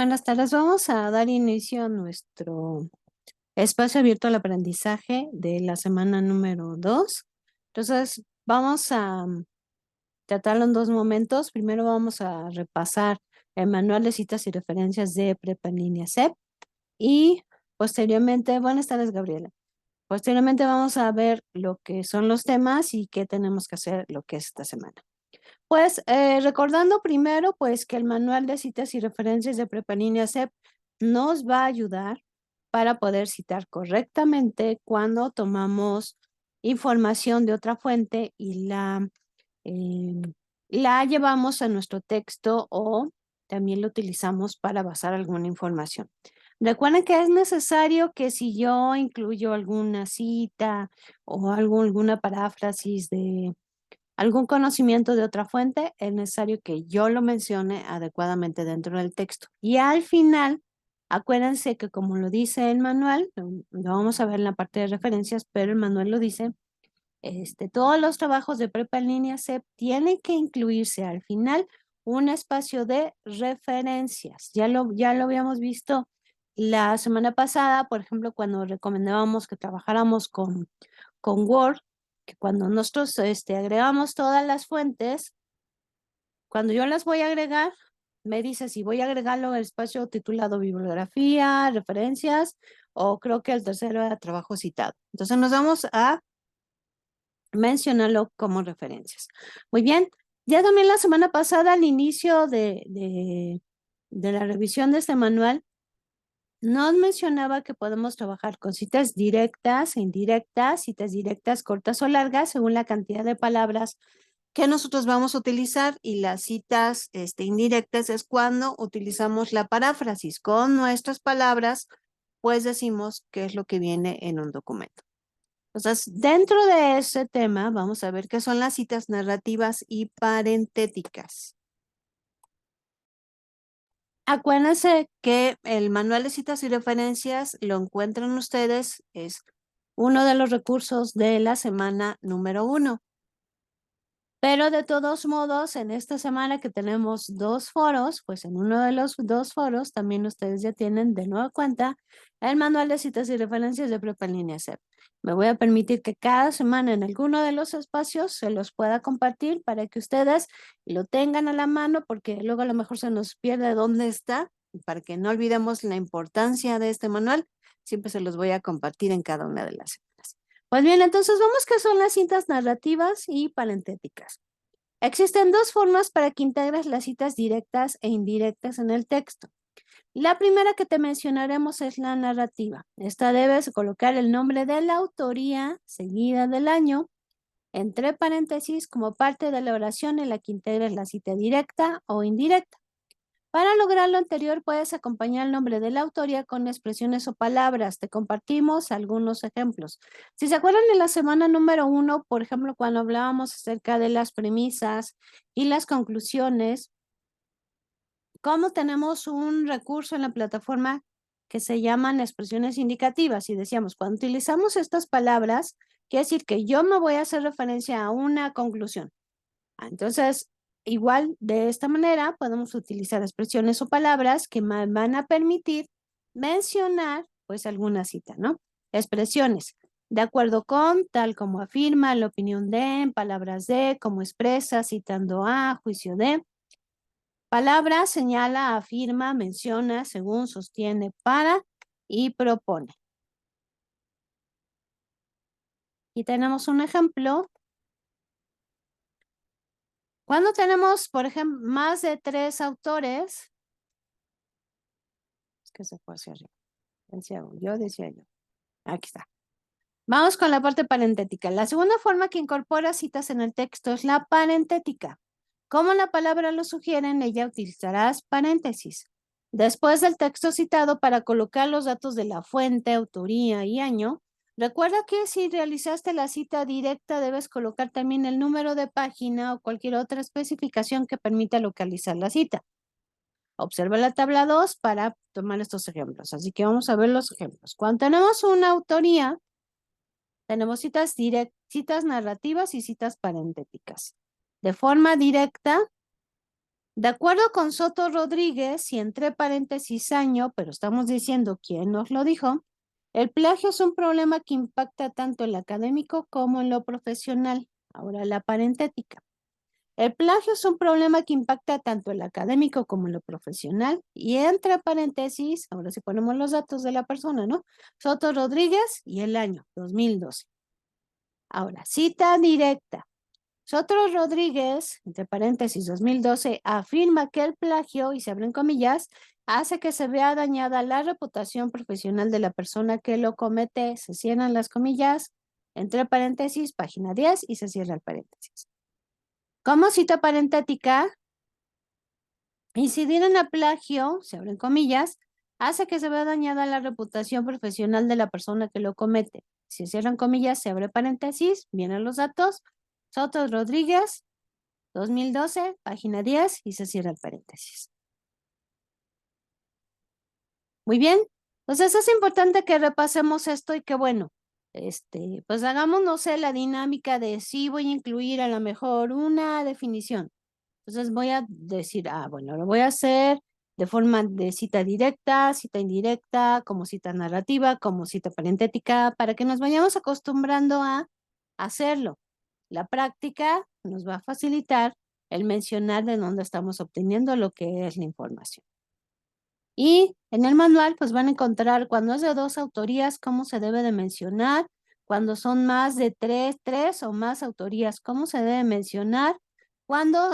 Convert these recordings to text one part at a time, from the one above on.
Buenas tardes, vamos a dar inicio a nuestro espacio abierto al aprendizaje de la semana número 2. Entonces, vamos a tratarlo en dos momentos. Primero vamos a repasar el manual de citas y referencias de Prepa en línea CEP y posteriormente, buenas tardes, Gabriela. Posteriormente vamos a ver lo que son los temas y qué tenemos que hacer lo que es esta semana. Pues recordando primero pues que el manual de citas y referencias de Prepa en línea CEP nos va a ayudar para poder citar correctamente cuando tomamos información de otra fuente y eh, la llevamos a nuestro texto o también lo utilizamos para basar alguna información. Recuerden que es necesario que si yo incluyo alguna cita o alguna paráfrasis de algún conocimiento de otra fuente, es necesario que yo lo mencione adecuadamente dentro del texto. Y al final, acuérdense que como lo dice el manual, lo vamos a ver en la parte de referencias, pero el manual lo dice, todos los trabajos de prepa en línea se tienen que incluirse al final un espacio de referencias. Ya lo habíamos visto la semana pasada, por ejemplo, cuando recomendábamos que trabajáramos con Word, que cuando nosotros agregamos todas las fuentes, cuando yo las voy a agregar, me dice si voy a agregarlo en el espacio titulado bibliografía, referencias, o creo que el tercero era trabajo citado. Entonces nos vamos a mencionarlo como referencias. Muy bien, ya también la semana pasada, al inicio de la revisión de este manual, nos mencionaba que podemos trabajar con citas directas e indirectas, citas directas cortas o largas, según la cantidad de palabras que nosotros vamos a utilizar, y las citas indirectas es cuando utilizamos la paráfrasis con nuestras palabras, pues decimos qué es lo que viene en un documento. Entonces, dentro de ese tema, vamos a ver qué son las citas narrativas y parentéticas. Acuérdense que el manual de citas y referencias lo encuentran ustedes, es uno de los recursos de la semana número 1. Pero de todos modos, en esta semana que tenemos 2 foros, pues en uno de los 2 foros también ustedes ya tienen de nueva cuenta el manual de citas y referencias de Prepa en línea CEP. Me voy a permitir que cada semana en alguno de los espacios se los pueda compartir para que ustedes lo tengan a la mano, porque luego a lo mejor se nos pierde dónde está, para que no olvidemos la importancia de este manual. Siempre se los voy a compartir en cada una de las semanas. Pues bien, entonces vamos que son las citas narrativas y parentéticas. Existen 2 formas para que integres las citas directas e indirectas en el texto. La primera que te mencionaremos es la narrativa. Esta debes colocar el nombre de la autoría seguida del año entre paréntesis como parte de la oración en la que integres la cita directa o indirecta. Para lograr lo anterior, puedes acompañar el nombre de la autoría con expresiones o palabras. Te compartimos algunos ejemplos. Si se acuerdan, en la semana número 1, por ejemplo, cuando hablábamos acerca de las premisas y las conclusiones, como tenemos un recurso en la plataforma que se llaman expresiones indicativas, y decíamos, cuando utilizamos estas palabras, quiere decir que yo me voy a hacer referencia a una conclusión. Entonces, igual de esta manera podemos utilizar expresiones o palabras que me van a permitir mencionar pues alguna cita, ¿no? Expresiones. De acuerdo con, tal como afirma, la opinión de, en palabras de, como expresa, citando a, juicio de. Palabra, señala, afirma, menciona, según, sostiene, para y propone. Y tenemos un ejemplo. Cuando tenemos, por ejemplo, más de 3 autores, es que se fue hacia arriba. Decía yo. Aquí está. Vamos con la parte parentética. La segunda forma que incorpora citas en el texto es la parentética. Como la palabra lo sugiere, en ella utilizarás paréntesis después del texto citado para colocar los datos de la fuente, autoría y año. Recuerda que si realizaste la cita directa, debes colocar también el número de página o cualquier otra especificación que permita localizar la cita. Observa la tabla 2 para tomar estos ejemplos. Así que vamos a ver los ejemplos. Cuando tenemos una autoría, tenemos citas narrativas y citas parentéticas. De forma directa, De acuerdo con Soto Rodríguez, y entre paréntesis año, pero estamos diciendo quién nos lo dijo, el plagio es un problema que impacta tanto en lo académico como en lo profesional. Ahora la parentética. El plagio es un problema que impacta tanto en lo académico como en lo profesional. Y entre paréntesis, ahora si ponemos los datos de la persona, ¿no? Soto Rodríguez y el año 2012. Ahora, cita directa. Soto Rodríguez, entre paréntesis 2012, afirma que el plagio, y se abren comillas, hace que se vea dañada la reputación profesional de la persona que lo comete. Se cierran las comillas, entre paréntesis, página 10 y se cierra el paréntesis. Como cita parentética, incidir en el plagio, se abren comillas, hace que se vea dañada la reputación profesional de la persona que lo comete. Si cierran comillas, se abre paréntesis, vienen los datos. Soto Rodríguez, 2012, página 10 y se cierra el paréntesis. Muy bien, entonces es importante que repasemos esto y que bueno, pues hagamos, no sé, la dinámica de sí voy a incluir a lo mejor una definición. Entonces voy a decir, bueno, lo voy a hacer de forma de cita directa, cita indirecta, como cita narrativa, como cita parentética, para que nos vayamos acostumbrando a hacerlo. La práctica nos va a facilitar el mencionar de dónde estamos obteniendo lo que es la información. Y en el manual, pues van a encontrar cuando es de 2 autorías, cómo se debe de mencionar, cuando son más de tres o más autorías, cómo se debe mencionar, cuando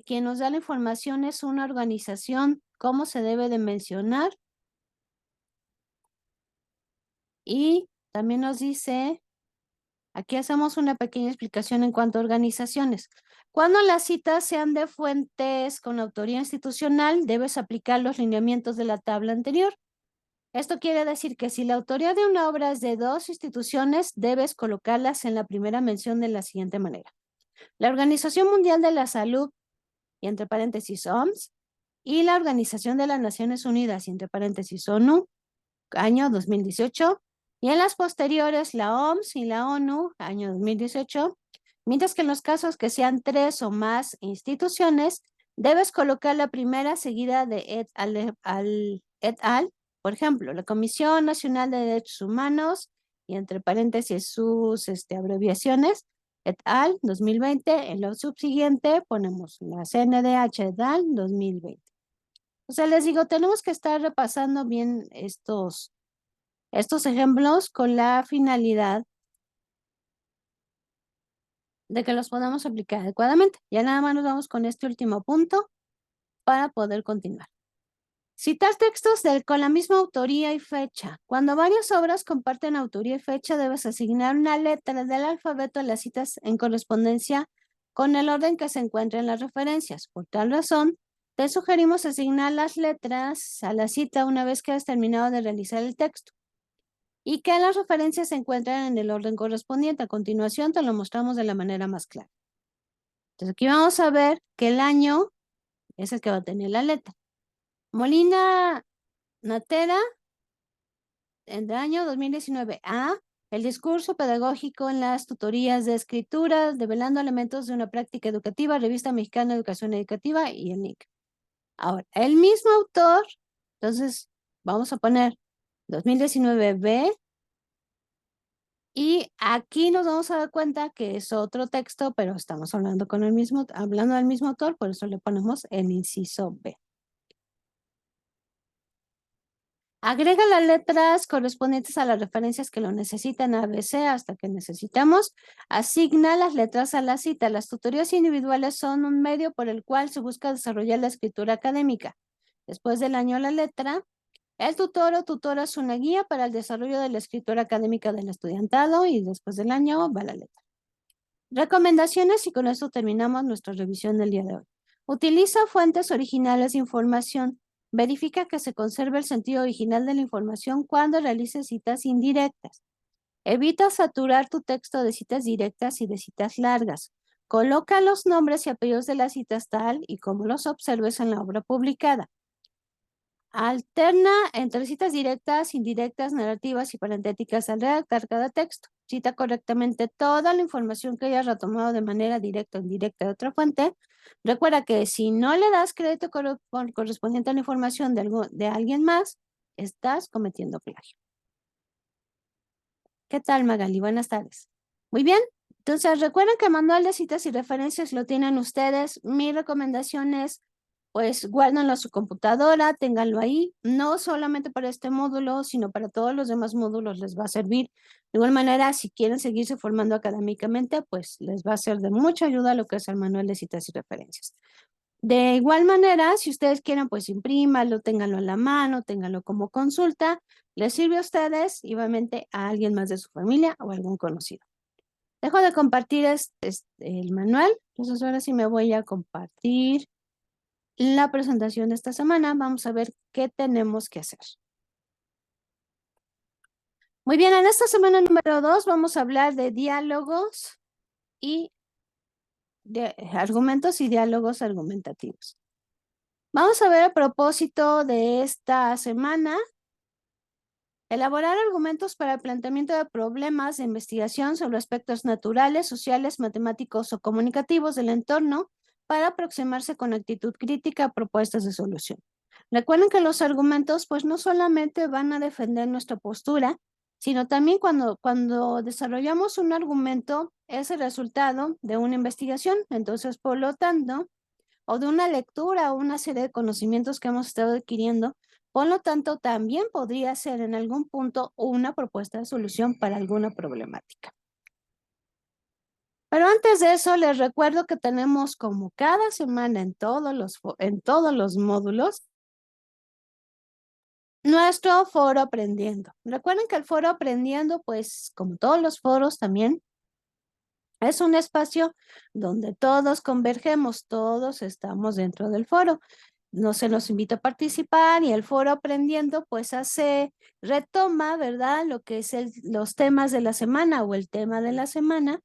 quien nos da la información es una organización, cómo se debe de mencionar. Y también nos dice, aquí hacemos una pequeña explicación en cuanto a organizaciones. Cuando las citas sean de fuentes con autoría institucional, debes aplicar los lineamientos de la tabla anterior. Esto quiere decir que si la autoría de una obra es de 2 instituciones, debes colocarlas en la primera mención de la siguiente manera. La Organización Mundial de la Salud, y entre paréntesis OMS, y la Organización de las Naciones Unidas, y entre paréntesis ONU, año 2018, y en las posteriores la OMS y la ONU, año 2018, mientras que en los casos que sean 3 o más instituciones, debes colocar la primera seguida de et al. Por ejemplo, la Comisión Nacional de Derechos Humanos, y entre paréntesis sus abreviaciones, et al. 2020. En lo subsiguiente ponemos la CNDH et al. 2020. O sea, les digo, tenemos que estar repasando bien estos ejemplos con la finalidad de que los podamos aplicar adecuadamente. Ya nada más nos vamos con este último punto para poder continuar. Citar textos con la misma autoría y fecha. Cuando varias obras comparten autoría y fecha, debes asignar una letra del alfabeto a las citas en correspondencia con el orden que se encuentra en las referencias. Por tal razón, te sugerimos asignar las letras a la cita una vez que has terminado de realizar el texto y que las referencias se encuentran en el orden correspondiente. A continuación te lo mostramos de la manera más clara. Entonces aquí vamos a ver que el año es el que va a tener la letra. Molina Natera, en el año 2019. El discurso pedagógico en las tutorías de escritura, develando elementos de una práctica educativa, Revista Mexicana de Educación Educativa y el NIC. Ahora, el mismo autor, entonces vamos a poner 2019B, y aquí nos vamos a dar cuenta que es otro texto, pero estamos hablando hablando del mismo autor, por eso le ponemos el inciso B. Agrega las letras correspondientes a las referencias que lo necesitan ABC hasta que necesitamos. Asigna las letras a la cita. Las tutorías individuales son un medio por el cual se busca desarrollar la escritura académica. Después del año la letra, el tutor o tutora es una guía para el desarrollo de la escritura académica del estudiantado y después del año va la letra. Recomendaciones y con esto terminamos nuestra revisión del día de hoy. Utiliza fuentes originales de información. Verifica que se conserve el sentido original de la información cuando realices citas indirectas. Evita saturar tu texto de citas directas y de citas largas. Coloca los nombres y apellidos de las citas tal y como los observes en la obra publicada. Alterna entre citas directas, indirectas, narrativas y parentéticas al redactar cada texto. Cita correctamente toda la información que hayas retomado de manera directa o indirecta de otra fuente. Recuerda que si no le das crédito correspondiente a la información de alguien más, estás cometiendo plagio. ¿Qué tal, Magali? Buenas tardes. Muy bien. Entonces, recuerden que el manual de citas y referencias lo tienen ustedes. Mi recomendación es, pues, guárdenlo en su computadora, ténganlo ahí. No solamente para este módulo, sino para todos los demás módulos les va a servir. De igual manera, si quieren seguirse formando académicamente, pues les va a ser de mucha ayuda lo que es el manual de citas y referencias. De igual manera, si ustedes quieren, pues imprímalo, ténganlo en la mano, ténganlo como consulta. Les sirve a ustedes y obviamente a alguien más de su familia o algún conocido. Dejo de compartir el manual. Entonces ahora sí me voy a compartir la presentación de esta semana. Vamos a ver qué tenemos que hacer. Muy bien, en esta semana número 2 vamos a hablar de diálogos y de argumentos y diálogos argumentativos. Vamos a ver a propósito de esta semana, elaborar argumentos para el planteamiento de problemas de investigación sobre aspectos naturales, sociales, matemáticos o comunicativos del entorno para aproximarse con actitud crítica a propuestas de solución. Recuerden que los argumentos pues no solamente van a defender nuestra postura, sino también cuando desarrollamos un argumento es el resultado de una investigación. Entonces, por lo tanto, o de una lectura o una serie de conocimientos que hemos estado adquiriendo, por lo tanto, también podría ser en algún punto una propuesta de solución para alguna problemática. Pero antes de eso, les recuerdo que tenemos como cada semana en todos los módulos, nuestro foro aprendiendo. Recuerden que el foro aprendiendo, pues como todos los foros también, es un espacio donde todos convergemos, todos estamos dentro del foro. No se nos invita a participar y el foro aprendiendo pues retoma, ¿verdad? Lo que es los temas de la semana o el tema de la semana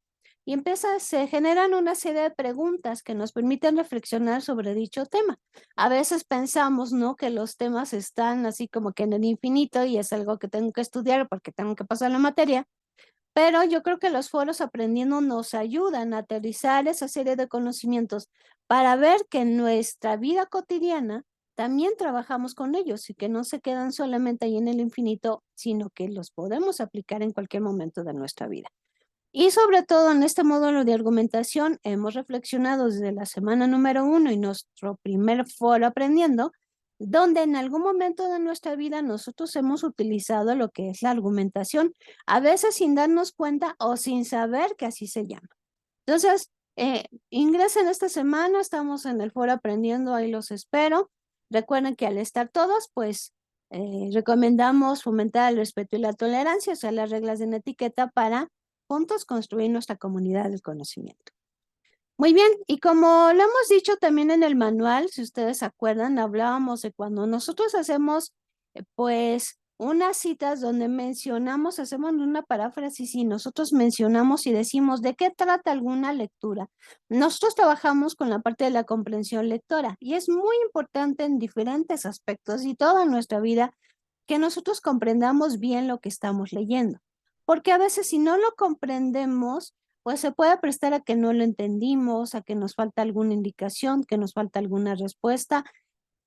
y se generan una serie de preguntas que nos permiten reflexionar sobre dicho tema. A veces pensamos, ¿no? Que los temas están así como que en el infinito y es algo que tengo que estudiar porque tengo que pasar la materia. Pero yo creo que los foros aprendiendo nos ayudan a aterrizar esa serie de conocimientos para ver que en nuestra vida cotidiana también trabajamos con ellos y que no se quedan solamente ahí en el infinito, sino que los podemos aplicar en cualquier momento de nuestra vida. Y sobre todo en este módulo de argumentación hemos reflexionado desde la semana número 1 y nuestro primer foro aprendiendo, donde en algún momento de nuestra vida nosotros hemos utilizado lo que es la argumentación, a veces sin darnos cuenta o sin saber que así se llama. Entonces, ingresen esta semana, estamos en el foro aprendiendo, ahí los espero. Recuerden que al estar todos, pues recomendamos fomentar el respeto y la tolerancia, o sea, las reglas de una etiqueta para juntos construir nuestra comunidad del conocimiento. Muy bien, y como lo hemos dicho también en el manual, si ustedes se acuerdan, hablábamos de cuando nosotros hacemos, pues, unas citas donde hacemos una paráfrasis y nosotros mencionamos y decimos de qué trata alguna lectura. Nosotros trabajamos con la parte de la comprensión lectora y es muy importante en diferentes aspectos y toda nuestra vida que nosotros comprendamos bien lo que estamos leyendo. Porque a veces si no lo comprendemos, pues se puede prestar a que no lo entendimos, a que nos falta alguna indicación, que nos falta alguna respuesta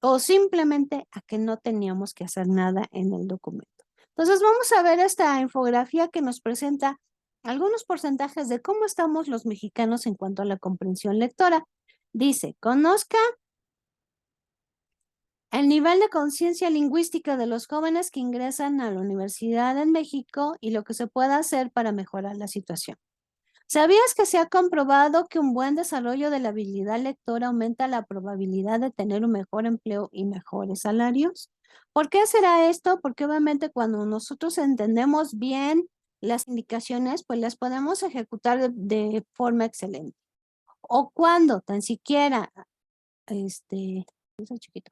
o simplemente a que no teníamos que hacer nada en el documento. Entonces vamos a ver esta infografía que nos presenta algunos porcentajes de cómo estamos los mexicanos en cuanto a la comprensión lectora. Dice, conozca el nivel de conciencia lingüística de los jóvenes que ingresan a la universidad en México y lo que se puede hacer para mejorar la situación. ¿Sabías que se ha comprobado que un buen desarrollo de la habilidad lectora aumenta la probabilidad de tener un mejor empleo y mejores salarios? ¿Por qué será esto? Porque obviamente cuando nosotros entendemos bien las indicaciones, pues las podemos ejecutar de forma excelente. O cuando tan siquiera, chiquito,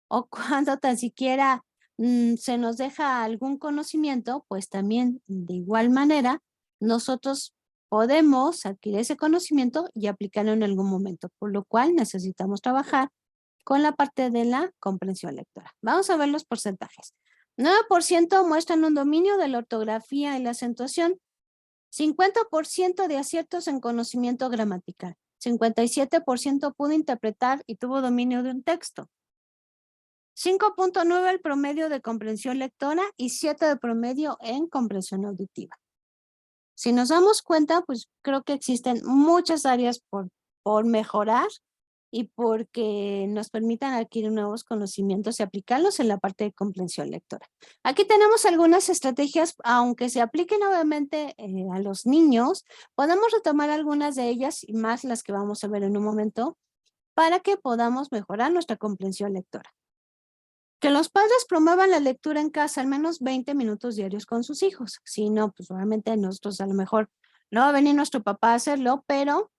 o cuando tan siquiera se nos deja algún conocimiento, pues también de igual manera nosotros podemos adquirir ese conocimiento y aplicarlo en algún momento, por lo cual necesitamos trabajar con la parte de la comprensión lectora. Vamos a ver los porcentajes. 9% muestran un dominio de la ortografía y la acentuación. 50% de aciertos en conocimiento gramatical. 57% pudo interpretar y tuvo dominio de un texto. 5.9 el promedio de comprensión lectora y 7 de promedio en comprensión auditiva. Si nos damos cuenta, pues creo que existen muchas áreas por mejorar y porque nos permitan adquirir nuevos conocimientos y aplicarlos en la parte de comprensión lectora. Aquí tenemos algunas estrategias, aunque se apliquen obviamente a los niños, podemos retomar algunas de ellas y más las que vamos a ver en un momento para que podamos mejorar nuestra comprensión lectora. Que los padres promuevan la lectura en casa al menos 20 minutos diarios con sus hijos. Si no, pues obviamente nosotros a lo mejor no va a venir nuestro papá a hacerlo, pero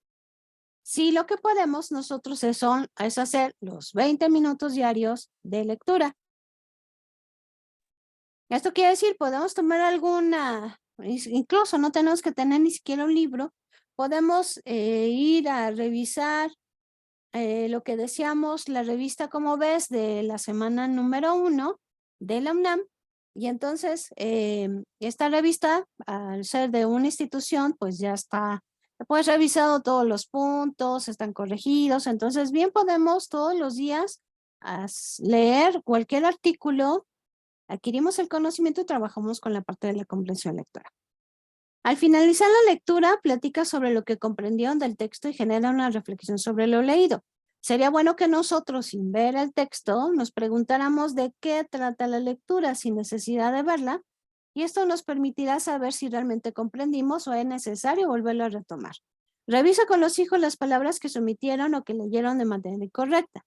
sí lo que podemos nosotros es hacer los 20 minutos diarios de lectura. Esto quiere decir, podemos tomar alguna, incluso no tenemos que tener ni siquiera un libro, podemos ir a revisar lo que decíamos, la revista Como Ves de la semana número 1 de la UNAM. Y entonces, esta revista, al ser de una institución, pues ya está, pues revisado todos los puntos, están corregidos. Entonces, bien podemos todos los días leer cualquier artículo, adquirimos el conocimiento y trabajamos con la parte de la comprensión lectora. Al finalizar la lectura, platica sobre lo que comprendieron del texto y genera una reflexión sobre lo leído. Sería bueno que nosotros, sin ver el texto, nos preguntáramos de qué trata la lectura sin necesidad de verla, y esto nos permitirá saber si realmente comprendimos o es necesario volverlo a retomar. Revisa con los hijos las palabras que se omitieron o que leyeron de manera incorrecta.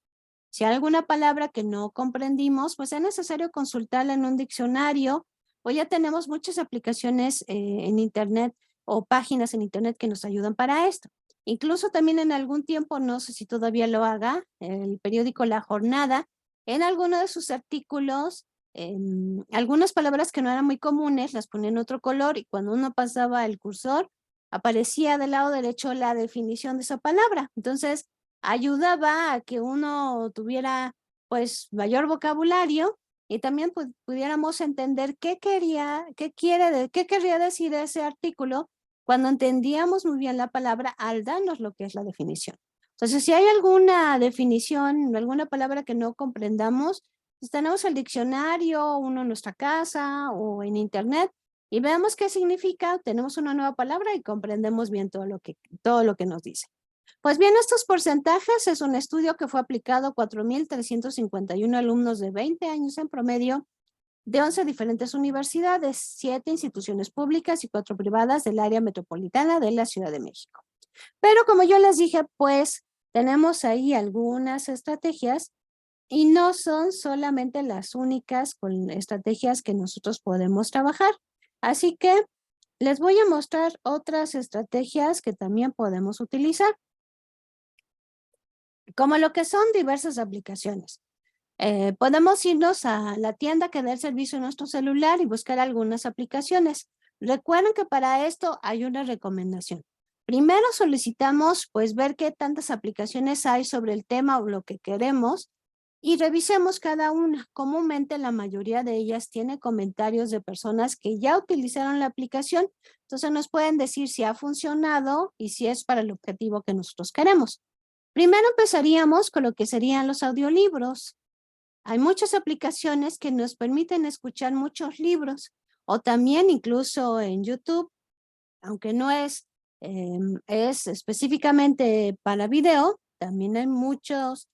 Si hay alguna palabra que no comprendimos, pues es necesario consultarla en un diccionario, o ya tenemos muchas aplicaciones en internet o páginas en internet que nos ayudan para esto. Incluso también en algún tiempo, no sé si todavía lo haga, el periódico La Jornada, en alguno de sus artículos, algunas palabras que no eran muy comunes las ponía en otro color y cuando uno pasaba el cursor, aparecía del lado derecho la definición de esa palabra. Entonces, ayudaba a que uno tuviera pues mayor vocabulario y también pues, pudiéramos entender qué querría decir ese artículo cuando entendíamos muy bien la palabra al darnos lo que es la definición. Entonces, si hay alguna definición, alguna palabra que no comprendamos, pues tenemos el diccionario, uno en nuestra casa o en internet, y veamos qué significa, tenemos una nueva palabra y comprendemos bien todo lo que nos dice. Pues bien, estos porcentajes es un estudio que fue aplicado a 4,351 alumnos de 20 años en promedio de 11 diferentes universidades, 7 instituciones públicas y 4 privadas del área metropolitana de la Ciudad de México. Pero como yo les dije, pues tenemos ahí algunas estrategias y no son solamente las únicas con estrategias que nosotros podemos trabajar. Así que les voy a mostrar otras estrategias que también podemos utilizar, como lo que son diversas aplicaciones. Podemos irnos a la tienda que da el servicio en nuestro celular y buscar algunas aplicaciones. Recuerden que para esto hay una recomendación. Primero solicitamos pues ver qué tantas aplicaciones hay sobre el tema o lo que queremos y revisemos cada una. Comúnmente la mayoría de ellas tiene comentarios de personas que ya utilizaron la aplicación, entonces nos pueden decir si ha funcionado y si es para el objetivo que nosotros queremos. Primero empezaríamos con lo que serían los audiolibros. Hay muchas aplicaciones que nos permiten escuchar muchos libros o también incluso en YouTube, aunque no es específicamente para video, también hay muchas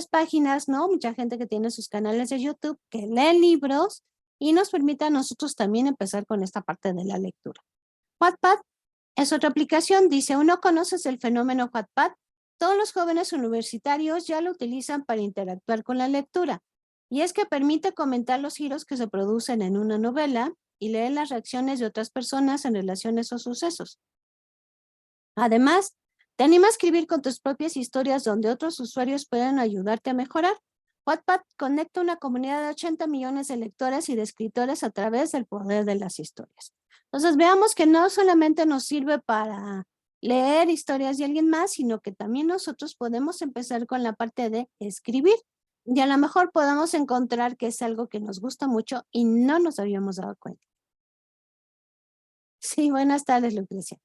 páginas, ¿no? Mucha gente que tiene sus canales de YouTube que leen libros y nos permite a nosotros también empezar con esta parte de la lectura. Wattpad es otra aplicación, dice, ¿uno conoces el fenómeno Wattpad? Todos los jóvenes universitarios ya lo utilizan para interactuar con la lectura, y es que permite comentar los giros que se producen en una novela y leer las reacciones de otras personas en relación a esos sucesos. Además, te anima a escribir con tus propias historias donde otros usuarios pueden ayudarte a mejorar. Wattpad conecta una comunidad de 80 millones de lectores y de escritores a través del poder de las historias. Entonces, veamos que no solamente nos sirve para leer historias de alguien más, sino que también nosotros podemos empezar con la parte de escribir. Y a lo mejor podemos encontrar que es algo que nos gusta mucho y no nos habíamos dado cuenta. Sí, buenas tardes, Lucrecia.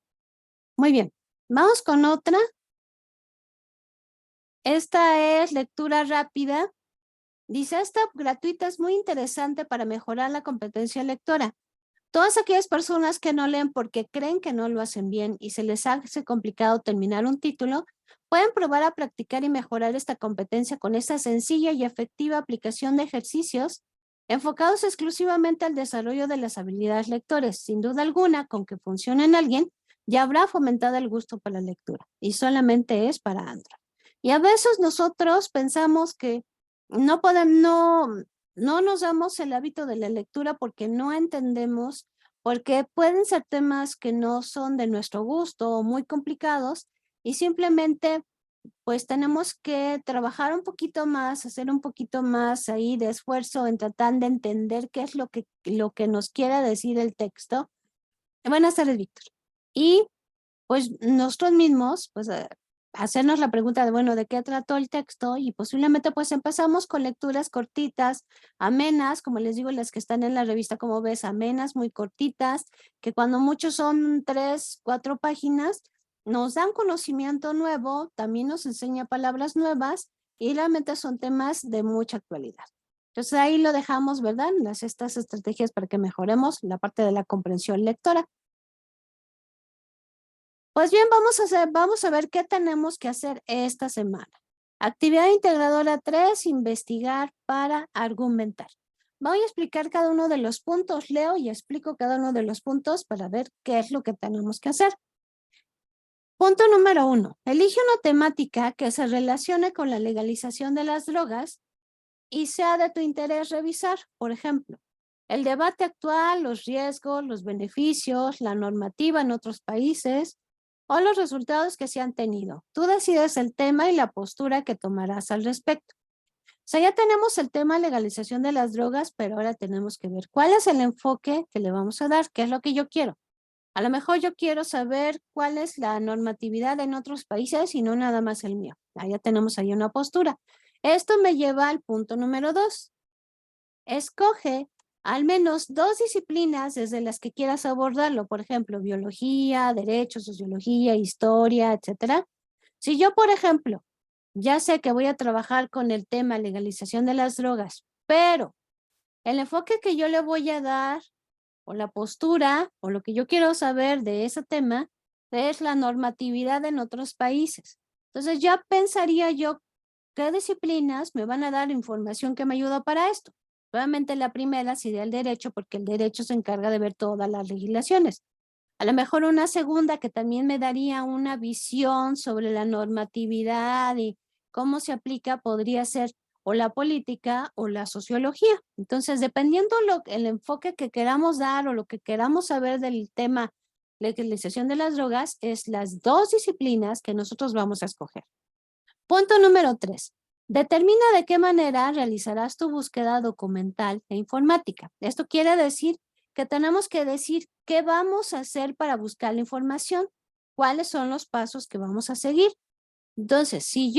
Muy bien, vamos con otra. Esta es lectura rápida. Dice, esta gratuita es muy interesante para mejorar la competencia lectora. Todas aquellas personas que no leen porque creen que no lo hacen bien y se les hace complicado terminar un título, pueden probar a practicar y mejorar esta competencia con esta sencilla y efectiva aplicación de ejercicios enfocados exclusivamente al desarrollo de las habilidades lectores. Sin duda alguna, con que funcione en alguien, ya habrá fomentado el gusto por la lectura y solamente es para Android. Y a veces nosotros pensamos que no podemos, no nos damos el hábito de la lectura porque no entendemos, porque pueden ser temas que no son de nuestro gusto o muy complicados y simplemente pues tenemos que trabajar un poquito más, hacer un poquito más ahí de esfuerzo en tratar de entender qué es lo que nos quiere decir el texto. Buenas tardes, Víctor. Y pues nosotros mismos, pues hacernos la pregunta de, bueno, ¿de qué trató el texto? Y posiblemente pues empezamos con lecturas cortitas, amenas, como les digo, las que están en la revista, como ves, amenas, muy cortitas, que cuando muchos son 3, 4 páginas, nos dan conocimiento nuevo, también nos enseña palabras nuevas y realmente son temas de mucha actualidad. Entonces ahí lo dejamos, ¿verdad? Estas estrategias para que mejoremos la parte de la comprensión lectora. Pues bien, vamos a ver qué tenemos que hacer esta semana. Actividad integradora 3, investigar para argumentar. Voy a explicar cada uno de los puntos, leo y explico cada uno de los puntos para ver qué es lo que tenemos que hacer. Punto número 1. Elige una temática que se relacione con la legalización de las drogas y sea de tu interés revisar. Por ejemplo, el debate actual, los riesgos, los beneficios, la normativa en otros países, o los resultados que se han tenido. Tú decides el tema y la postura que tomarás al respecto. O sea, ya tenemos el tema legalización de las drogas, pero ahora tenemos que ver cuál es el enfoque que le vamos a dar, qué es lo que yo quiero. A lo mejor yo quiero saber cuál es la normatividad en otros países y no nada más el mío. Ya tenemos ahí una postura. Esto me lleva al punto número 2. Escoge al menos 2 disciplinas desde las que quieras abordarlo, por ejemplo, biología, derecho, sociología, historia, etcétera. Si yo, por ejemplo, ya sé que voy a trabajar con el tema legalización de las drogas, pero el enfoque que yo le voy a dar o la postura o lo que yo quiero saber de ese tema es la normatividad en otros países. Entonces ya pensaría yo qué disciplinas me van a dar información que me ayuda para esto. Obviamente la primera sería el derecho, porque el derecho se encarga de ver todas las legislaciones. A lo mejor una segunda que también me daría una visión sobre la normatividad y cómo se aplica podría ser o la política o la sociología. Entonces, dependiendo el enfoque que queramos dar o lo que queramos saber del tema legalización de las drogas, es las 2 disciplinas que nosotros vamos a escoger. Punto número 3. Determina de qué manera realizarás tu búsqueda documental e informática. Esto quiere decir que tenemos que decir qué vamos a hacer para buscar la información, cuáles son los pasos que vamos a seguir. Entonces, si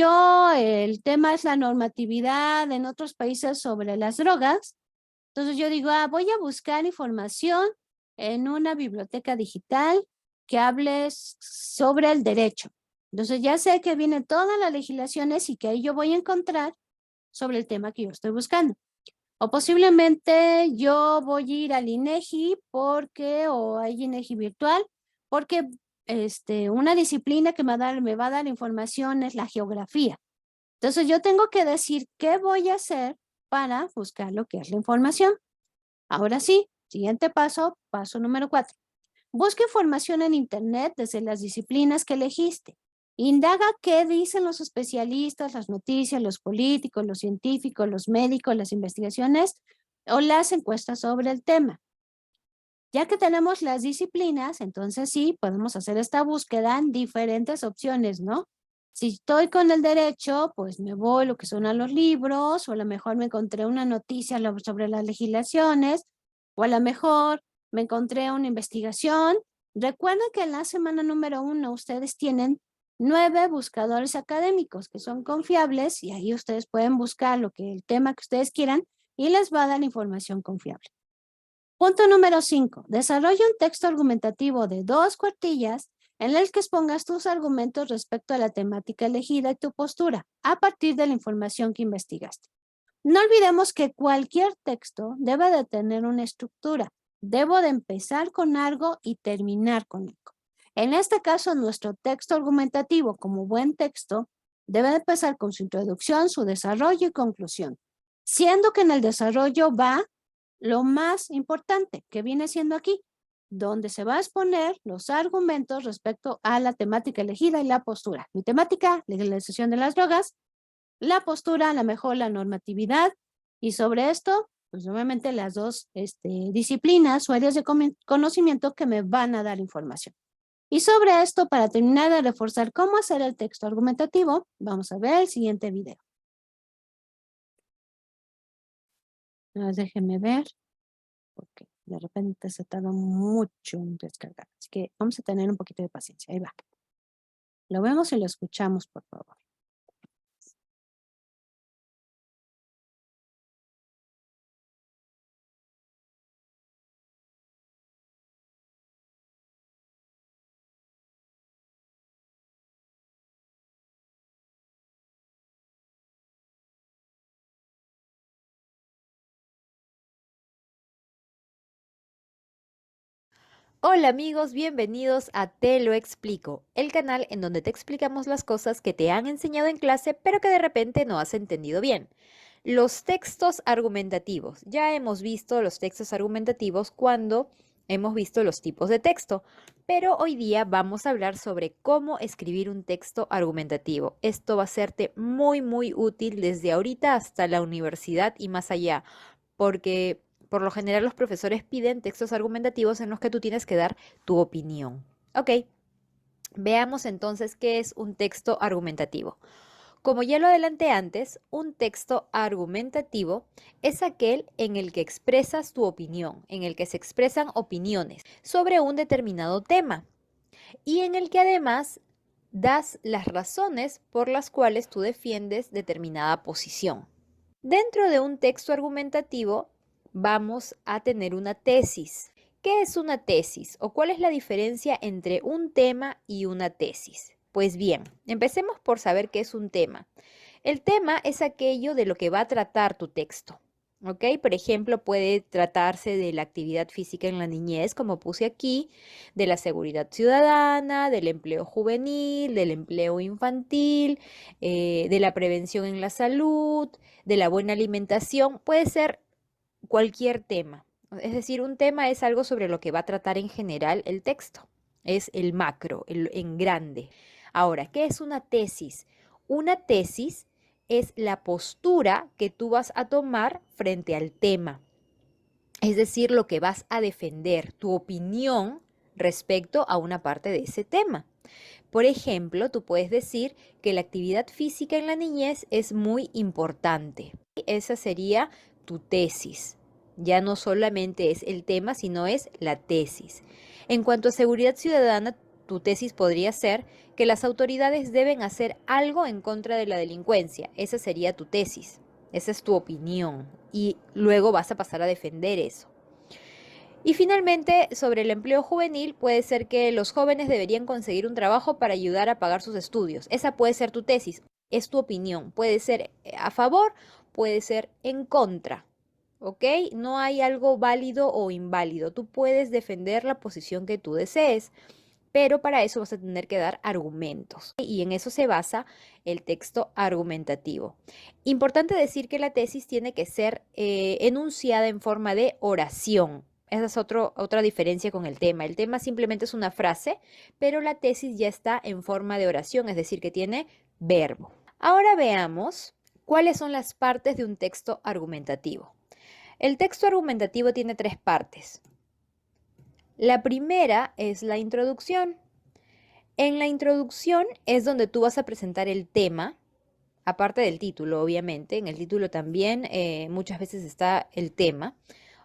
el tema es la normatividad en otros países sobre las drogas, entonces yo digo, voy a buscar información en una biblioteca digital que hable sobre el derecho. Entonces ya sé que vienen todas las legislaciones y que ahí yo voy a encontrar sobre el tema que yo estoy buscando. O posiblemente yo voy a ir al INEGI o a INEGI virtual, porque una disciplina que me va a dar información es la geografía. Entonces yo tengo que decir qué voy a hacer para buscar lo que es la información. Ahora sí, siguiente paso, paso número 4. Busca información en internet desde las disciplinas que elegiste. Indaga qué dicen los especialistas, las noticias, los políticos, los científicos, los médicos, las investigaciones o las encuestas sobre el tema. Ya que tenemos las disciplinas, entonces sí, podemos hacer esta búsqueda en diferentes opciones, ¿no? Si estoy con el derecho, pues me voy lo que son a los libros, o a lo mejor me encontré una noticia sobre las legislaciones, o a lo mejor me encontré una investigación Recuerden que en la semana número 1 ustedes tienen 9 buscadores académicos que son confiables y ahí ustedes pueden buscar el tema que ustedes quieran y les va a dar información confiable. Punto número 5. Desarrolla un texto argumentativo de 2 cuartillas en el que expongas tus argumentos respecto a la temática elegida y tu postura a partir de la información que investigaste. No olvidemos que cualquier texto debe de tener una estructura. Debo de empezar con algo y terminar con algo. En este caso, nuestro texto argumentativo, como buen texto, debe de empezar con su introducción, su desarrollo y conclusión. Siendo que en el desarrollo va lo más importante, que viene siendo aquí, donde se va a exponer los argumentos respecto a la temática elegida y la postura. Mi temática, legalización de las drogas, la postura, a lo mejor la normatividad, y sobre esto, pues obviamente las dos disciplinas o áreas de conocimiento que me van a dar información. Y sobre esto, para terminar de reforzar cómo hacer el texto argumentativo, vamos a ver el siguiente video. Déjenme ver, porque de repente se tarda mucho en descargar. Así que vamos a tener un poquito de paciencia. Ahí va. Lo vemos y lo escuchamos, por favor. Hola amigos, bienvenidos a Te lo explico, el canal en donde te explicamos las cosas que te han enseñado en clase pero que de repente no has entendido bien. Los textos argumentativos. Ya hemos visto los textos argumentativos cuando hemos visto los tipos de texto, pero hoy día vamos a hablar sobre cómo escribir un texto argumentativo. Esto va a serte muy útil desde ahorita hasta la universidad y más allá, porque por lo general los profesores piden textos argumentativos en los que tú tienes que dar tu opinión. Ok, veamos entonces qué es un texto argumentativo. Como ya lo adelanté antes, un texto argumentativo es aquel en el que expresas tu opinión, en el que se expresan opiniones sobre un determinado tema y en el que además das las razones por las cuales tú defiendes determinada posición. Dentro de un texto argumentativo vamos a tener una tesis. ¿Qué es una tesis o cuál es la diferencia entre un tema y una tesis? Pues bien, empecemos por saber qué es un tema. El tema es aquello de lo que va a tratar tu texto. ¿Ok? Por ejemplo, puede tratarse de la actividad física en la niñez, como puse aquí, de la seguridad ciudadana, del empleo juvenil, del empleo infantil, de la prevención en la salud, de la buena alimentación. Puede ser cualquier tema. Es decir, un tema es algo sobre lo que va a tratar en general el texto. Es el macro, en grande. Ahora, ¿qué es una tesis? Una tesis es la postura que tú vas a tomar frente al tema. Es decir, lo que vas a defender, tu opinión respecto a una parte de ese tema. Por ejemplo, tú puedes decir que la actividad física en la niñez es muy importante. Esa sería tu tesis. Ya no solamente es el tema, sino es la tesis. En cuanto a seguridad ciudadana, tu tesis podría ser que las autoridades deben hacer algo en contra de la delincuencia. Esa sería tu tesis. Esa es tu opinión. Y luego vas a pasar a defender eso. Y finalmente, sobre el empleo juvenil, puede ser que los jóvenes deberían conseguir un trabajo para ayudar a pagar sus estudios. Esa puede ser tu tesis, es tu opinión. Puede ser a favor, puede ser en contra. ¿Ok? No hay algo válido o inválido. Tú puedes defender la posición que tú desees, pero para eso vas a tener que dar argumentos. Y en eso se basa el texto argumentativo. Importante decir que la tesis tiene que ser enunciada en forma de oración. Esa es otra diferencia con el tema. El tema simplemente es una frase, pero la tesis ya está en forma de oración, es decir, que tiene verbo. Ahora veamos cuáles son las partes de un texto argumentativo. El texto argumentativo tiene 3 partes. La primera es la introducción. En la introducción es donde tú vas a presentar el tema, aparte del título, obviamente. En el título también muchas veces está el tema.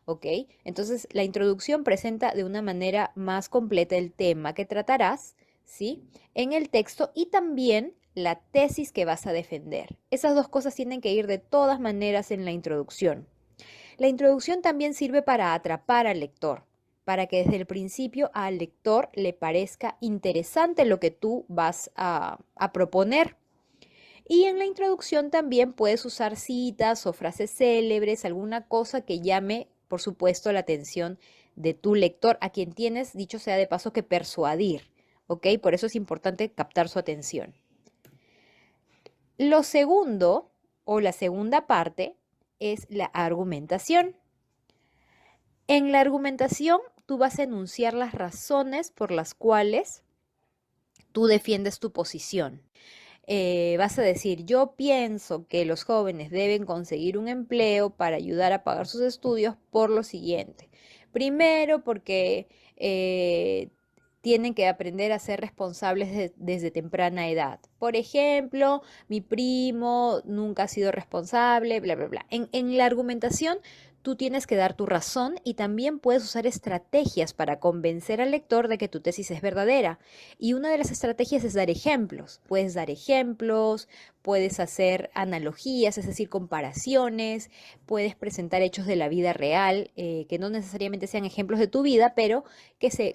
¿ok? Entonces, la introducción presenta de una manera más completa el tema que tratarás, ¿sí? En el texto y también la tesis que vas a defender. Esas dos cosas tienen que ir de todas maneras en la introducción. La introducción también sirve para atrapar al lector, para que desde el principio al lector le parezca interesante lo que tú vas a proponer. Y en la introducción también puedes usar citas o frases célebres, alguna cosa que llame, por supuesto, la atención de tu lector, a quien tienes, dicho sea de paso, que persuadir, ¿ok? Por eso es importante captar su atención. Lo segundo, o la segunda parte, es la argumentación. En la argumentación, tú vas a enunciar las razones por las cuales tú defiendes tu posición. Vas a decir, yo pienso que los jóvenes deben conseguir un empleo para ayudar a pagar sus estudios por lo siguiente. Primero, porque tienen que aprender a ser responsables desde temprana edad. Por ejemplo, mi primo nunca ha sido responsable, bla, bla, bla. En la argumentación, tú tienes que dar tu razón y también puedes usar estrategias para convencer al lector de que tu tesis es verdadera. Y una de las estrategias es dar ejemplos. Puedes dar ejemplos, puedes hacer analogías, es decir, comparaciones, puedes presentar hechos de la vida real, que no necesariamente sean ejemplos de tu vida, pero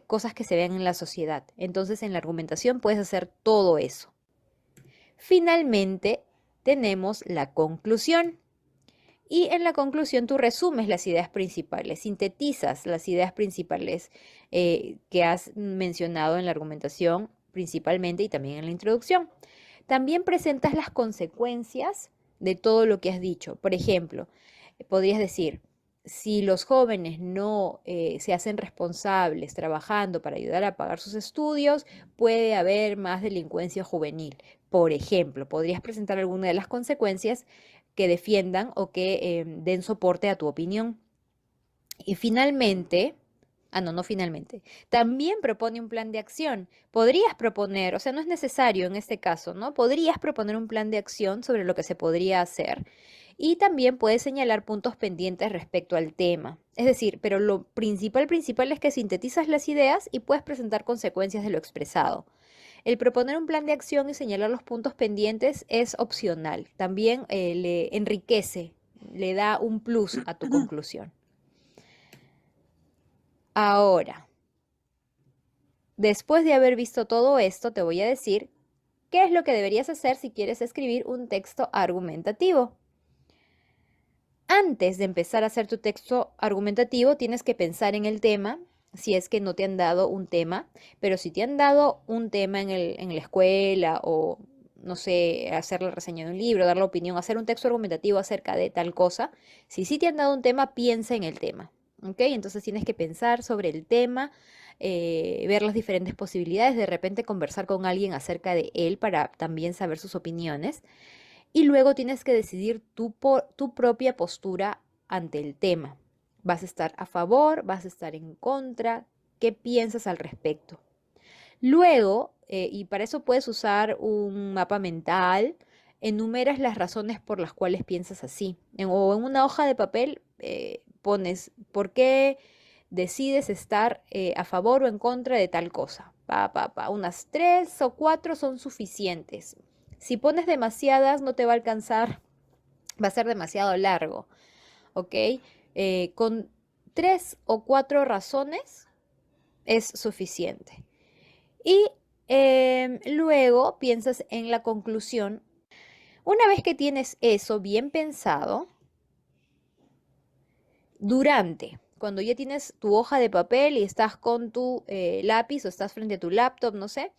cosas que se vean en la sociedad. Entonces, en la argumentación puedes hacer todo eso. Finalmente, tenemos la conclusión. Y en la conclusión tú resumes las ideas principales, sintetizas las ideas principales que has mencionado en la argumentación principalmente y también en la introducción. También presentas las consecuencias de todo lo que has dicho. Por ejemplo, podrías decir, si los jóvenes no se hacen responsables trabajando para ayudar a pagar sus estudios, puede haber más delincuencia juvenil. Por ejemplo, podrías presentar alguna de las consecuencias que defiendan o que den soporte a tu opinión. Y finalmente, no finalmente, también propone un plan de acción. Podrías proponer, o sea, no es necesario en este caso, ¿no? Podrías proponer un plan de acción sobre lo que se podría hacer. Y también puedes señalar puntos pendientes respecto al tema. Es decir, pero lo principal es que sintetizas las ideas y puedes presentar consecuencias de lo expresado. El proponer un plan de acción y señalar los puntos pendientes es opcional. También le enriquece, le da un plus a tu conclusión. Ahora, después de haber visto todo esto, te voy a decir qué es lo que deberías hacer si quieres escribir un texto argumentativo. Antes de empezar a hacer tu texto argumentativo, tienes que pensar en el tema, si es que no te han dado un tema, pero si te han dado un tema en la escuela o, no sé, hacer la reseña de un libro, dar la opinión, hacer un texto argumentativo acerca de tal cosa, si sí te han dado un tema, piensa en el tema, ¿ok? Entonces tienes que pensar sobre el tema, ver las diferentes posibilidades, de repente conversar con alguien acerca de él para también saber sus opiniones. Y luego tienes que decidir tu propia postura ante el tema. ¿Vas a estar a favor? ¿Vas a estar en contra? ¿Qué piensas al respecto? Luego, y para eso puedes usar un mapa mental, enumeras las razones por las cuales piensas así. O en una hoja de papel pones por qué decides estar a favor o en contra de tal cosa. Unas 3 o 4 son suficientes. Si pones demasiadas, no te va a alcanzar, va a ser demasiado largo, ¿ok? Con 3 o 4 razones es suficiente. Y luego piensas en la conclusión. Una vez que tienes eso bien pensado, cuando ya tienes tu hoja de papel y estás con tu lápiz o estás frente a tu laptop, no sé,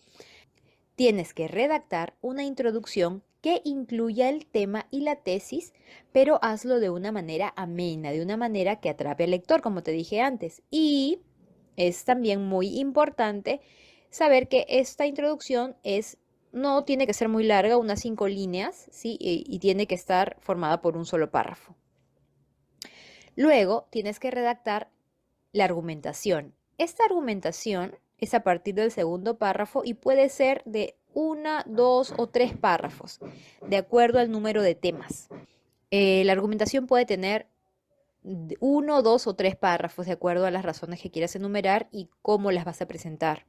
tienes que redactar una introducción que incluya el tema y la tesis, pero hazlo de una manera amena, de una manera que atrape al lector, como te dije antes. Y es también muy importante saber que esta introducción no tiene que ser muy larga, unas 5 líneas, ¿sí? Y tiene que estar formada por un solo párrafo. Luego tienes que redactar la argumentación. Esta argumentación es a partir del segundo párrafo y puede ser de 1, 2 o 3 párrafos, de acuerdo al número de temas. La argumentación puede tener uno, dos o tres párrafos de acuerdo a las razones que quieras enumerar y cómo las vas a presentar.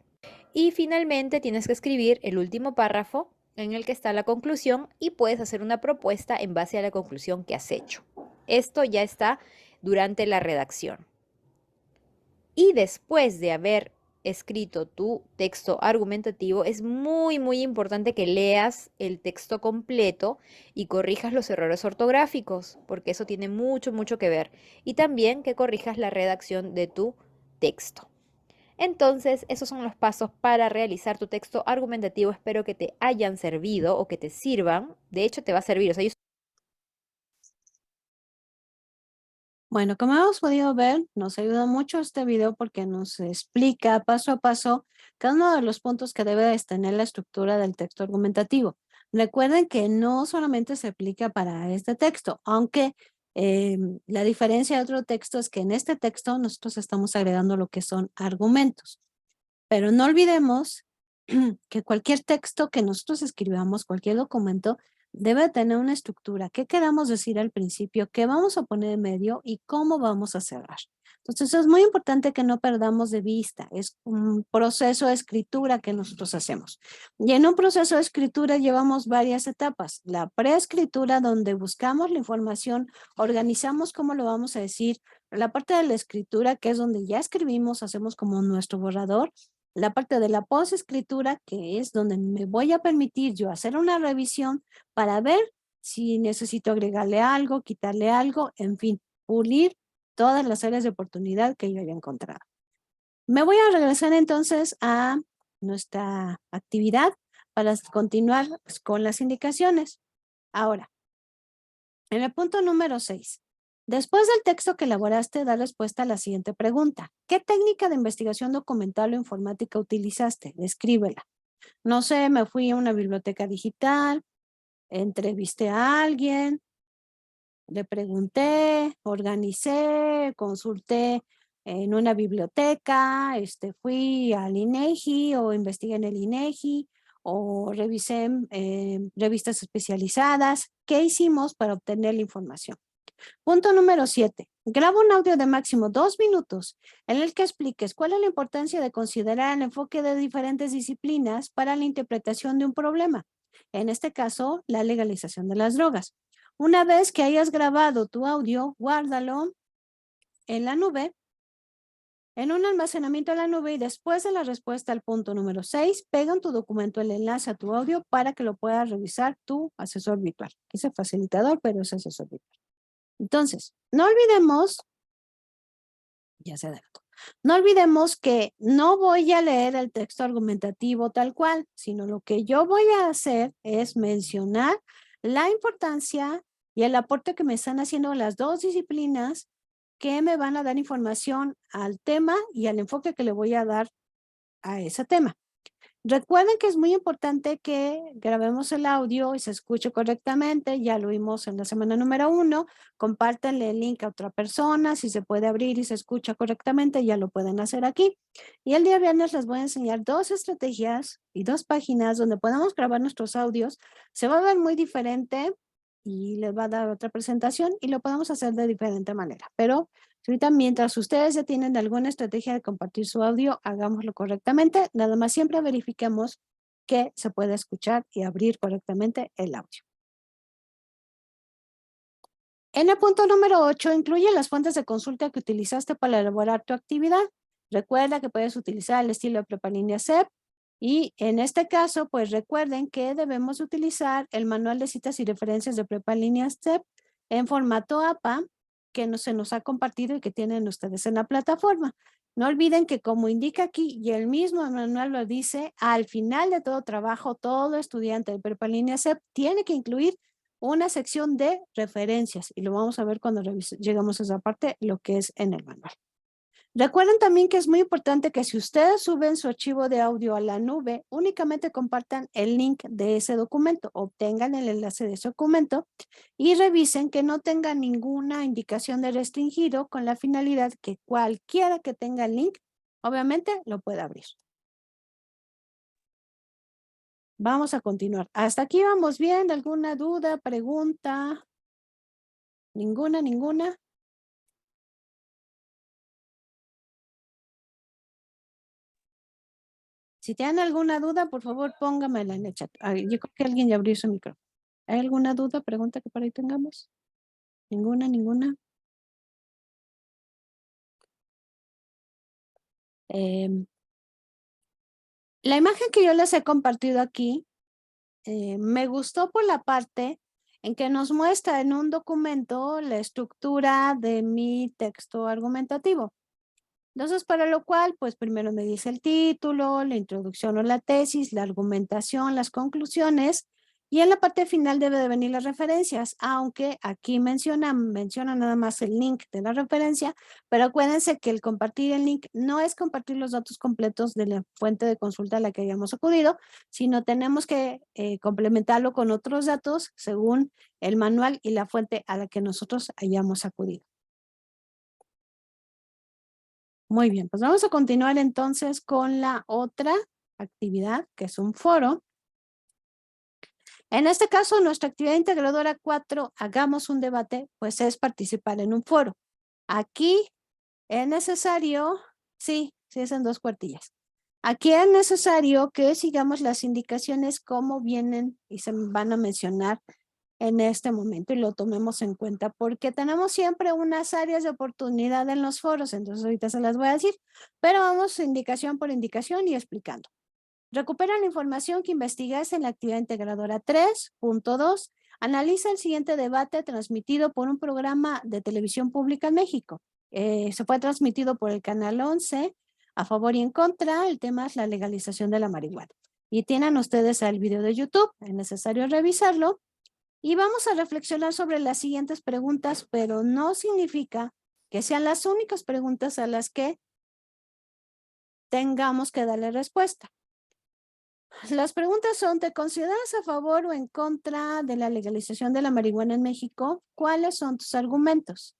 Y finalmente tienes que escribir el último párrafo en el que está la conclusión y puedes hacer una propuesta en base a la conclusión que has hecho. Esto ya está durante la redacción. Y después de haber escrito tu texto argumentativo, es muy importante que leas el texto completo y corrijas los errores ortográficos, porque eso tiene mucho que ver. Y también que corrijas la redacción de tu texto. Entonces, esos son los pasos para realizar tu texto argumentativo. Espero que te hayan servido o que te sirvan. De hecho, te va a servir. O sea, Bueno, como hemos podido ver, nos ayuda mucho este video porque nos explica paso a paso cada uno de los puntos que debe tener la estructura del texto argumentativo. Recuerden que no solamente se aplica para este texto, aunque la diferencia de otro texto es que en este texto nosotros estamos agregando lo que son argumentos. Pero no olvidemos que cualquier texto que nosotros escribamos, cualquier documento, debe tener una estructura. ¿Qué queramos decir al principio? ¿Qué vamos a poner en medio? ¿Y cómo vamos a cerrar? Entonces, es muy importante que no perdamos de vista. Es un proceso de escritura que nosotros hacemos. Y en un proceso de escritura llevamos varias etapas. La preescritura, donde buscamos la información, organizamos cómo lo vamos a decir. La parte de la escritura, que es donde ya escribimos, hacemos como nuestro borrador. La parte de la posescritura, que es donde me voy a permitir yo hacer una revisión para ver si necesito agregarle algo, quitarle algo, en fin, pulir todas las áreas de oportunidad que yo haya encontrado. Me voy a regresar entonces a nuestra actividad para continuar con las indicaciones. Ahora, en el punto número 6. Después del texto que elaboraste, da respuesta a la siguiente pregunta. ¿Qué técnica de investigación documental o informática utilizaste? Descríbela. No sé, me fui a una biblioteca digital, entrevisté a alguien, le pregunté, organicé, consulté en una biblioteca, fui al INEGI o investigué en el INEGI o revisé revistas especializadas. ¿Qué hicimos para obtener la información? Punto número 7. Graba un audio de máximo 2 minutos en el que expliques cuál es la importancia de considerar el enfoque de diferentes disciplinas para la interpretación de un problema. En este caso, la legalización de las drogas. Una vez que hayas grabado tu audio, guárdalo en la nube, en un almacenamiento en la nube y después de la respuesta al punto número 6, pega en tu documento el enlace a tu audio para que lo pueda revisar tu asesor virtual. Ese facilitador, pero es asesor virtual. Entonces, no olvidemos, ya se adelantó, no olvidemos que no voy a leer el texto argumentativo tal cual, sino lo que yo voy a hacer es mencionar la importancia y el aporte que me están haciendo las dos disciplinas que me van a dar información al tema y al enfoque que le voy a dar a ese tema. Recuerden que es muy importante que grabemos el audio y se escuche correctamente. Ya lo vimos en la semana número 1. Compártanle el link a otra persona. Si se puede abrir y se escucha correctamente, ya lo pueden hacer aquí. Y el día viernes les voy a enseñar 2 estrategias y 2 páginas donde podemos grabar nuestros audios. Se va a ver muy diferente y les va a dar otra presentación y lo podemos hacer de diferente manera. Pero ahorita, mientras ustedes ya tienen alguna estrategia de compartir su audio, hagámoslo correctamente. Nada más siempre verifiquemos que se puede escuchar y abrir correctamente el audio. En el punto número 8, incluye las fuentes de consulta que utilizaste para elaborar tu actividad. Recuerda que puedes utilizar el estilo de prepa línea CEP y en este caso, pues recuerden que debemos utilizar el manual de citas y referencias de prepa línea CEP en formato APA que se nos ha compartido y que tienen ustedes en la plataforma. No olviden que como indica aquí y el mismo manual lo dice, al final de todo trabajo, todo estudiante de prepa línea CEP tiene que incluir una sección de referencias y lo vamos a ver cuando llegamos a esa parte, lo que es en el manual. Recuerden también que es muy importante que si ustedes suben su archivo de audio a la nube, únicamente compartan el link de ese documento, obtengan el enlace de ese documento y revisen que no tenga ninguna indicación de restringido con la finalidad que cualquiera que tenga el link, obviamente lo pueda abrir. Vamos a continuar. Hasta aquí vamos bien. ¿Alguna duda, pregunta? ¿Ninguna? Si tienen alguna duda, por favor, póngamela en el chat. Yo creo que alguien ya abrió su micrófono. ¿Hay alguna duda, pregunta que por ahí tengamos? Ninguna. La imagen que yo les he compartido aquí me gustó por la parte en que nos muestra en un documento la estructura de mi texto argumentativo. Entonces, para lo cual, pues primero me dice el título, la introducción o la tesis, la argumentación, las conclusiones, y en la parte final debe de venir las referencias, aunque aquí menciona nada más el link de la referencia, pero acuérdense que el compartir el link no es compartir los datos completos de la fuente de consulta a la que hayamos acudido, sino tenemos que complementarlo con otros datos según el manual y la fuente a la que nosotros hayamos acudido. Muy bien, pues vamos a continuar entonces con la otra actividad, que es un foro. En este caso, nuestra actividad integradora 4, hagamos un debate, pues es participar en un foro. Aquí es necesario, sí es en 2 cuartillas. Aquí es necesario que sigamos las indicaciones como vienen y se van a mencionar en este momento y lo tomemos en cuenta porque tenemos siempre unas áreas de oportunidad en los foros, entonces ahorita se las voy a decir, pero vamos indicación por indicación y explicando. Recupera la información que investigaste en la actividad integradora 3.2. Analiza el siguiente debate transmitido por un programa de televisión pública en México. Se fue transmitido por el canal 11, a favor y en contra. El tema es la legalización de la marihuana. Y tienen ustedes el video de YouTube, es necesario revisarlo. Y vamos a reflexionar sobre las siguientes preguntas, pero no significa que sean las únicas preguntas a las que tengamos que darle respuesta. Las preguntas son, ¿te consideras a favor o en contra de la legalización de la marihuana en México? ¿Cuáles son tus argumentos?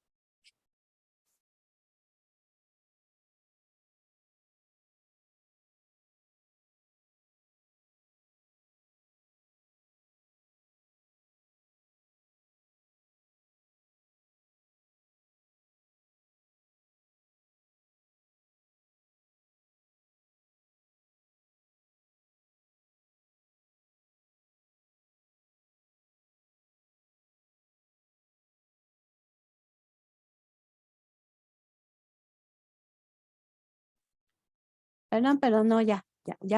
Perdón, pero no, ya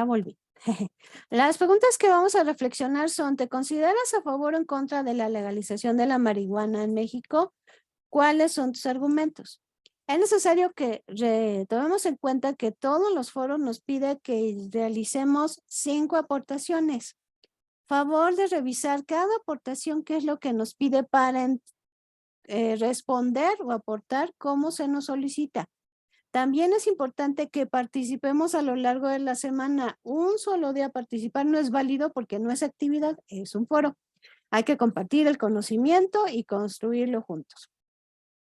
volví. Las preguntas que vamos a reflexionar son, ¿te consideras a favor o en contra de la legalización de la marihuana en México? ¿Cuáles son tus argumentos? Es necesario que tomemos en cuenta que todos los foros nos piden que realicemos 5 aportaciones. Favor de revisar cada aportación, qué es lo que nos pide para responder o aportar como se nos solicita. También es importante que participemos a lo largo de la semana. Un solo día participar no es válido porque no es actividad, es un foro. Hay que compartir el conocimiento y construirlo juntos.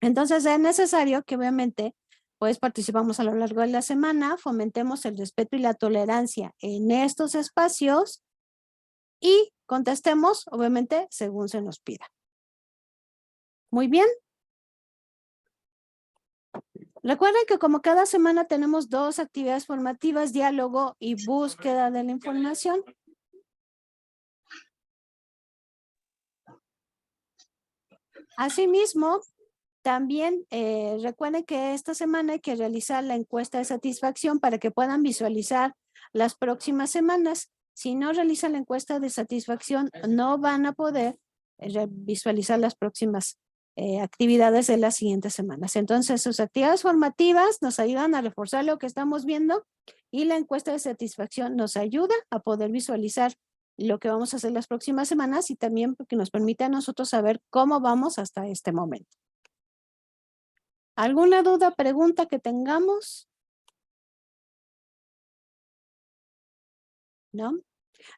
Entonces es necesario que obviamente pues participamos a lo largo de la semana, fomentemos el respeto y la tolerancia en estos espacios y contestemos obviamente según se nos pida. Muy bien. Recuerden que como cada semana tenemos 2 actividades formativas, diálogo y búsqueda de la información. Asimismo, también recuerden que esta semana hay que realizar la encuesta de satisfacción para que puedan visualizar las próximas semanas. Si no realizan la encuesta de satisfacción, no van a poder visualizar las próximas actividades de las siguientes semanas. Entonces, sus actividades formativas nos ayudan a reforzar lo que estamos viendo y la encuesta de satisfacción nos ayuda a poder visualizar lo que vamos a hacer las próximas semanas y también porque nos permite a nosotros saber cómo vamos hasta este momento. ¿Alguna duda, pregunta que tengamos? ¿No?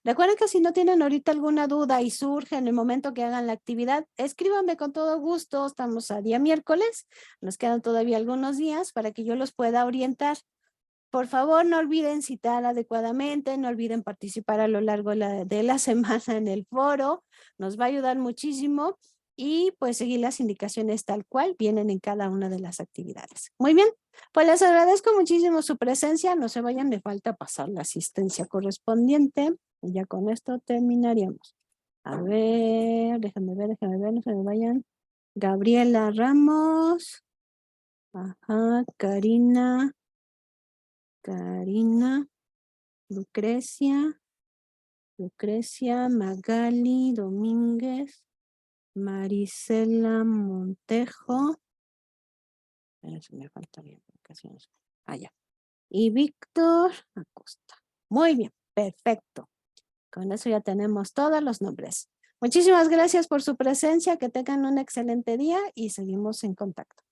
Recuerden que si no tienen ahorita alguna duda y surge en el momento que hagan la actividad, escríbanme con todo gusto. Estamos a día miércoles, nos quedan todavía algunos días para que yo los pueda orientar. Por favor, no olviden citar adecuadamente, no olviden participar a lo largo de la semana en el foro, nos va a ayudar muchísimo. y pues seguir las indicaciones tal cual vienen en cada una de las actividades. Muy bien, pues les agradezco muchísimo su presencia. No se vayan, me falta pasar la asistencia correspondiente y ya con esto terminaríamos. A ver, déjenme ver, no se me vayan. Gabriela Ramos. Ajá, Karina, Lucrecia, Magali Domínguez, Marisela Montejo. Eso me faltaría. Ah, ya. Y Víctor Acosta. Muy bien, perfecto. Con eso ya tenemos todos los nombres. Muchísimas gracias por su presencia, que tengan un excelente día y seguimos en contacto.